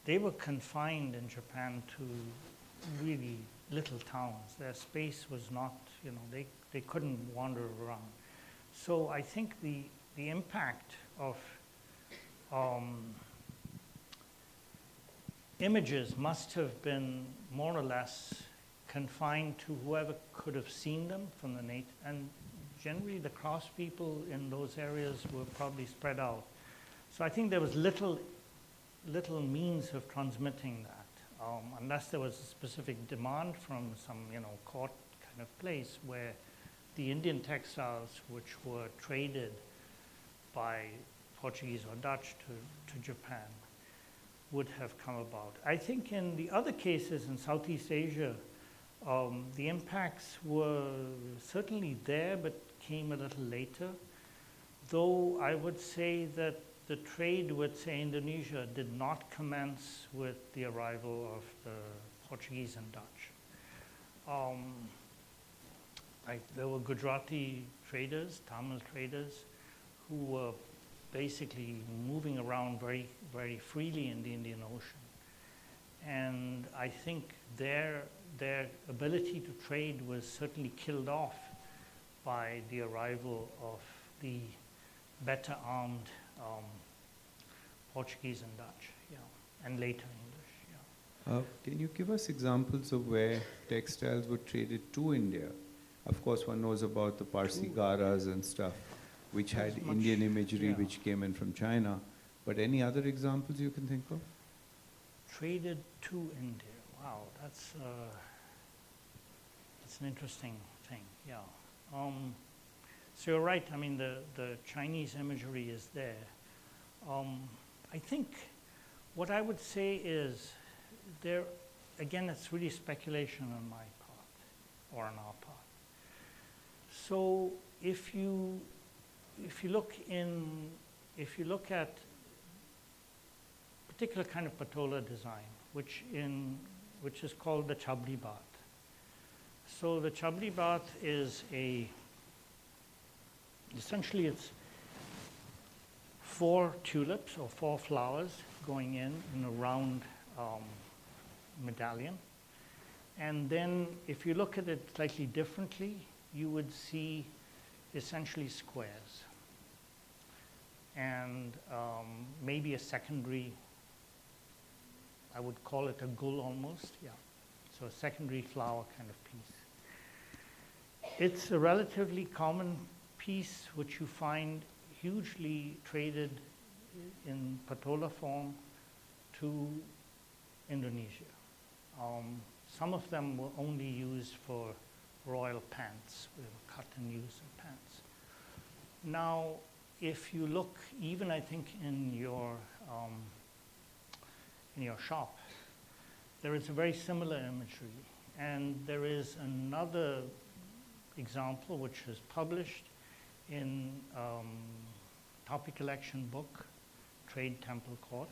they were confined in Japan to really little towns. Their space was not, you know, they couldn't wander around. So I think the impact of images must have been more or less confined to whoever could have seen them from the native. And generally the craftspeople in those areas were probably spread out. So I think there was little means of transmitting that, unless there was a specific demand from some, you know, court kind of place where the Indian textiles, which were traded by Portuguese or Dutch to Japan, would have come about. I think in the other cases in Southeast Asia, the impacts were certainly there, but came a little later. Though I would say that the trade with, say, Indonesia did not commence with the arrival of the Portuguese and Dutch. There were Gujarati traders, Tamil traders, who were basically moving around very, very freely in the Indian Ocean. And I think their ability to trade was certainly killed off by the arrival of the better armed Portuguese and Dutch, yeah, and later English. Yeah. Can you give us examples of where textiles were traded to India? Of course, one knows about the Parsi Garas and stuff, which had Indian imagery, yeah, which came in from China. But any other examples you can think of? Traded to India. Wow, that's an interesting thing. Yeah. So you're right. I mean, the Chinese imagery is there. I think what I would say is there. Again, it's really speculation on my part or on our part. So if you look at particular kind of patola design, which is called the chabli bath. So the chabli bath is essentially it's 4 tulips or 4 flowers going in a round medallion. And then if you look at it slightly differently, you would see essentially squares. And maybe a secondary, I would call it a gul almost, yeah. So a secondary flower kind of piece. It's a relatively common piece which you find hugely traded in patola form to Indonesia. Some of them were only used for royal pants. They were cut and used in pants. Now, if you look, even I think in your shop, there is a very similar imagery. And there is another example which is published in Topic Collection book, Trade Temple Court,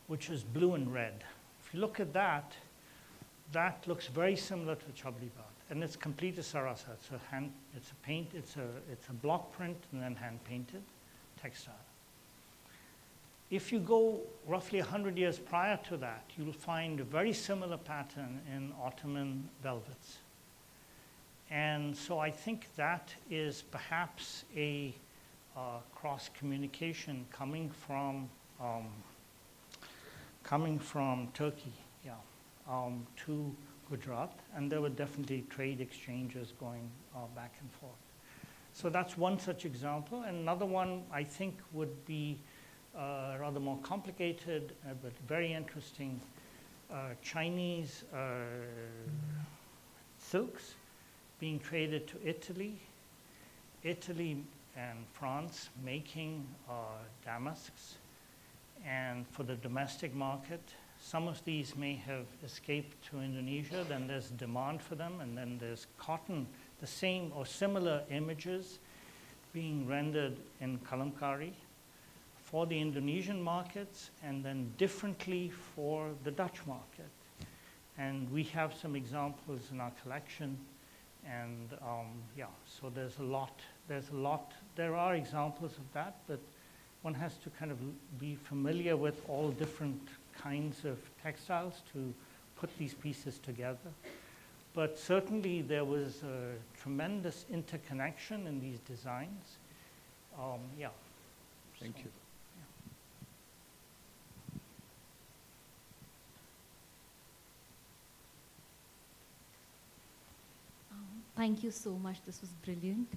which is blue and red. If you look at that, that looks very similar to Chabli bath, and it's complete as sarasa. It's a block print and then hand painted textile. If you go roughly 100 years prior to that, you'll find a very similar pattern in Ottoman velvets. And so I think that is perhaps a cross communication coming from Turkey, yeah, to Gujarat, and there were definitely trade exchanges going back and forth. So that's one such example. And another one I think would be rather more complicated, but very interesting. Chinese silks being traded to Italy. Italy and France making damasks, and for the domestic market. Some of these may have escaped to Indonesia, then there's demand for them, and then there's cotton, the same or similar images being rendered in kalamkari for the Indonesian markets, and then differently for the Dutch market. And we have some examples in our collection, and yeah, so there's a lot, there are examples of that, but one has to kind of be familiar with all different kinds of textiles to put these pieces together. But certainly there was a tremendous interconnection in these designs. Yeah. Thank you. Thank you so much. This was brilliant.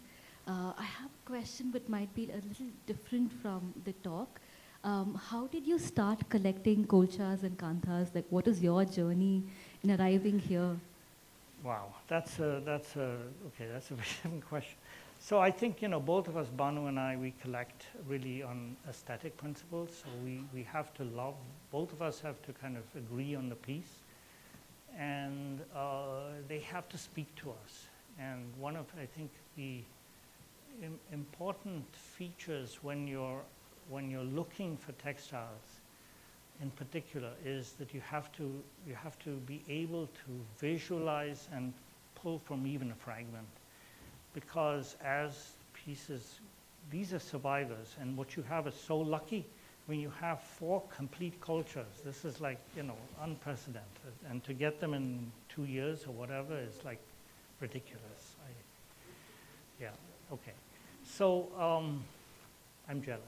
I have a question, but might be a little different from the talk. How did you start collecting colchas and kanthas? Like, what is your journey in arriving here? Wow, that's a very different question. So I think, both of us, Banu and I, we collect really on aesthetic principles. So we have to love, both of us have to kind of agree on the piece, and they have to speak to us. And one of, I think, the important features when you're looking for textiles in particular is that you have to be able to visualize and pull from even a fragment, because as pieces, these are survivors, and what you have is so lucky when you have 4 complete cultures. This is like, unprecedented, and to get them in 2 years or whatever is like ridiculous. Yeah, okay. So I'm jealous.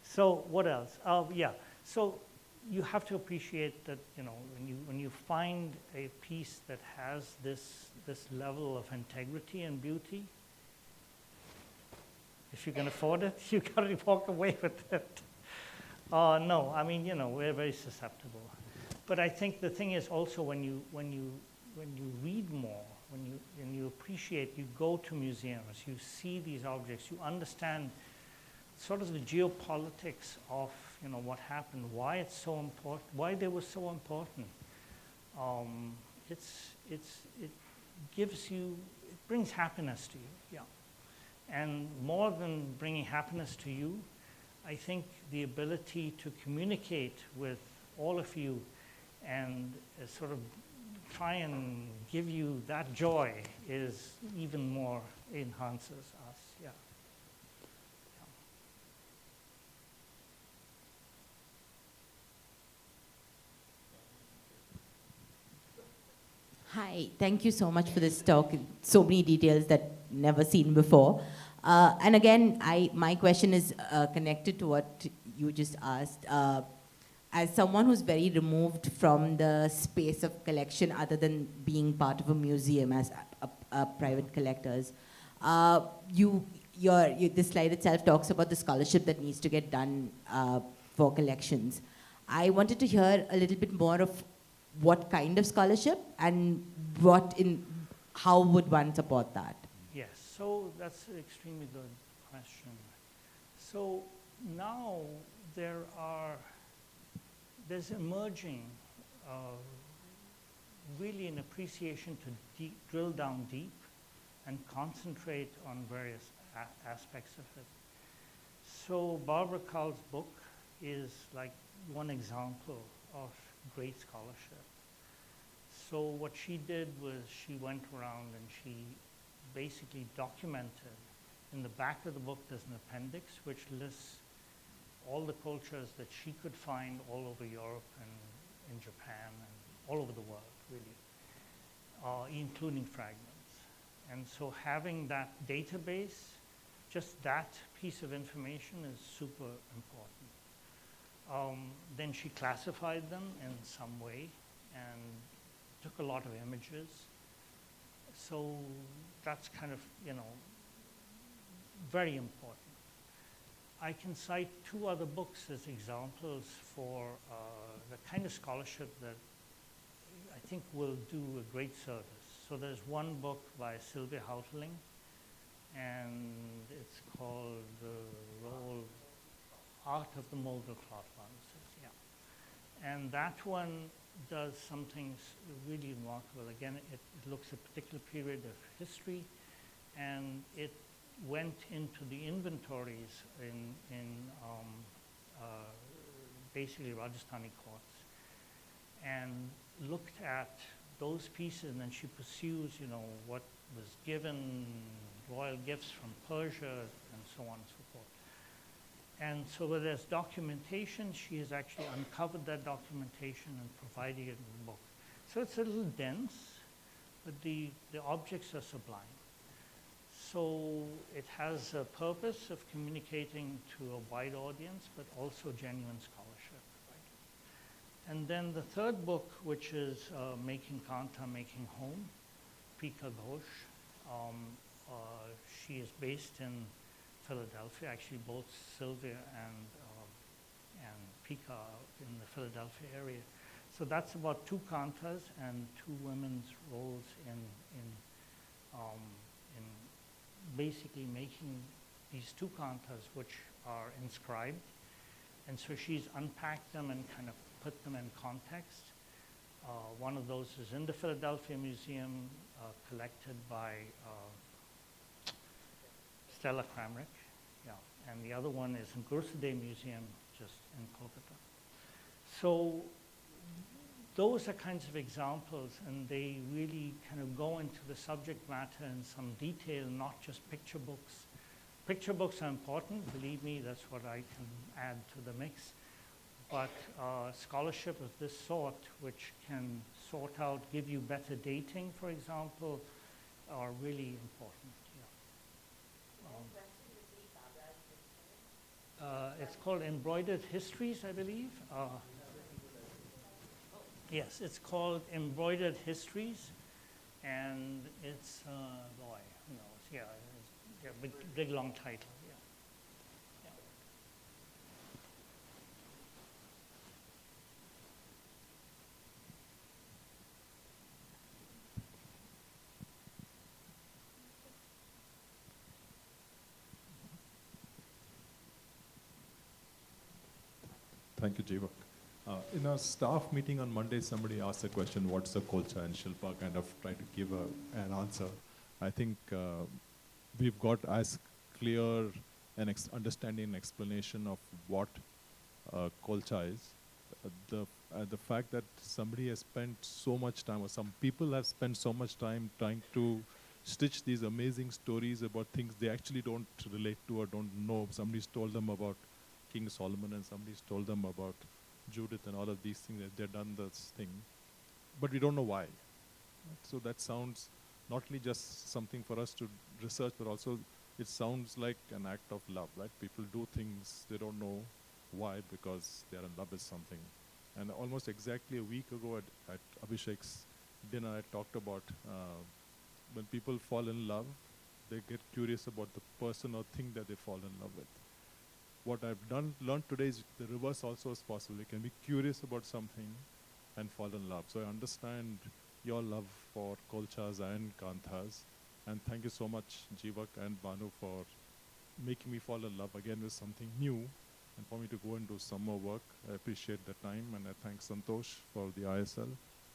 So what else? Yeah. So you have to appreciate that, when you find a piece that has this level of integrity and beauty, if you can afford it, you got to walk away with it. No, I mean, we're very susceptible. But I think the thing is also when you read more, when you appreciate, you go to museums, you see these objects, you understand sort of the geopolitics of what happened, why it's so important, why they were so important. It gives you brings happiness to you, yeah. And more than bringing happiness to you, I think the ability to communicate with all of you and sort of try and give you that joy is even more enhances us, yeah. Hi, thank you so much for this talk. So many details that never seen before. And again, my question is connected to what you just asked. As someone who's very removed from the space of collection, other than being part of a museum as a private collectors, this slide itself talks about the scholarship that needs to get done for collections. I wanted to hear a little bit more of what kind of scholarship and how would one support that? Yes, so that's an extremely good question. So now there's emerging really an appreciation to drill down deep and concentrate on various aspects of it. So Barbara Carl's book is like one example of great scholarship. So what she did was she went around and she basically documented. In the back of the book there's an appendix which lists all the cultures that she could find all over Europe and in Japan and all over the world, really, including fragments. And so having that database, just that piece of information is super important. Then she classified them in some way and took a lot of images. So that's kind of, very important. I can cite two other books as examples for the kind of scholarship that I think will do a great service. So there's one book by Sylvia Houtling, and it's called The Art of the Mogul Cloth Varnices, yeah. And that one does something really remarkable. Again, it looks at a particular period of history, and it went into the inventories in basically Rajasthani courts and looked at those pieces, and then she pursues, what was given, royal gifts from Persia, and so on and so forth. And so where there's documentation, she has actually uncovered that documentation and provided it in the book. So it's a little dense, but the objects are sublime. So it has a purpose of communicating to a wide audience, but also genuine scholarship. Right? And then the third book, which is Making Kantha, Making Home, Pika Ghosh. She is based in Philadelphia. Actually, both Sylvia and Pika are in the Philadelphia area. So that's about 2 kanthas and 2 women's roles in basically making these 2 kanthas, which are inscribed. And so she's unpacked them and kind of put them in context. One of those is in the Philadelphia Museum, collected by Stella Kramrick, yeah. And the other one is in Gursude Museum, just in Kolkata. So those are kinds of examples, and they really kind of go into the subject matter in some detail, not just picture books. Picture books are important, believe me, that's what I can add to the mix. But scholarship of this sort, which can sort out, give you better dating, for example, are really important. Yeah. It's called Embroidered Histories, I believe. Yes, it's called Embroidered Histories, and it's, boy, who knows, yeah, big long title, yeah. Yeah. Thank you, Jeevak. In our staff meeting on Monday, somebody asked a question, what's the Colcha and Shilpa, kind of try to give an answer. I think we've got as clear an understanding and explanation of what Colcha is. The fact that somebody has spent so much time, or some people have spent so much time trying to stitch these amazing stories about things they actually don't relate to or don't know. Somebody's told them about King Solomon, and somebody's told them about Judith and all of these things, that they've done this thing. But we don't know why. So that sounds not only just something for us to research, but also it sounds like an act of love, right? People do things they don't know why, because they're in love with something. And almost exactly a week ago at Abhishek's dinner, I talked about when people fall in love, they get curious about the person or thing that they fall in love with. What I've learned today is the reverse also is possible. You can be curious about something and fall in love. So I understand your love for Colchas and Kanthas. And thank you so much, Jeevak and Banu, for making me fall in love again with something new and for me to go and do some more work. I appreciate the time, and I thank Santosh for the ISL,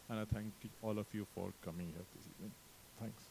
and I thank all of you for coming here this evening. Thanks.